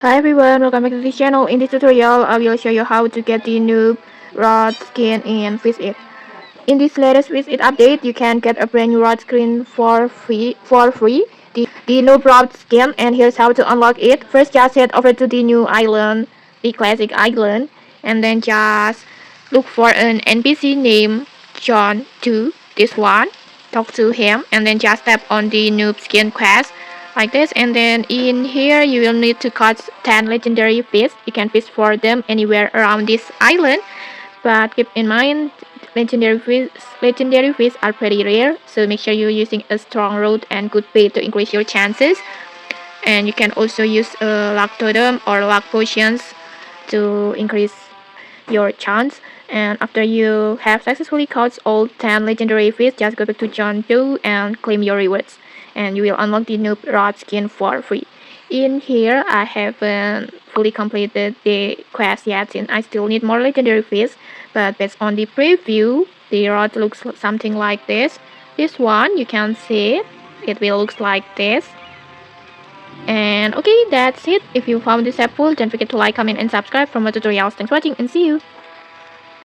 Hi everyone, welcome back to this channel. In this tutorial, I will show you how to get the Noob rod skin in Fisch It. In this latest Fisch It update, you can get a brand new rod skin for free. The Noob rod skin, and here's how to unlock it. First, just head over to the new island, the classic island, and then just look for an NPC named John 2. This one. Talk to him, and then just tap on the Noob skin quest like this, and then in here you will need to catch 10 legendary fish. You can fish for them anywhere around this island, but keep in mind legendary fish are pretty rare, so make sure you're using a strong rod and good bait to increase your chances. And you can also use luck totem or luck potions to increase your chance. And after you have successfully caught all 10 legendary fish, just go back to John 2 and claim your rewards, and you will unlock the Noob Rod skin for free. In here, I haven't fully completed the quest yet since I still need more legendary fish, but based on the preview, the rod looks something like this. This one, you can see, it will look like this. And okay, that's it. If you found this helpful, don't forget to like, comment, and subscribe for more tutorials. Thanks for watching, and see you!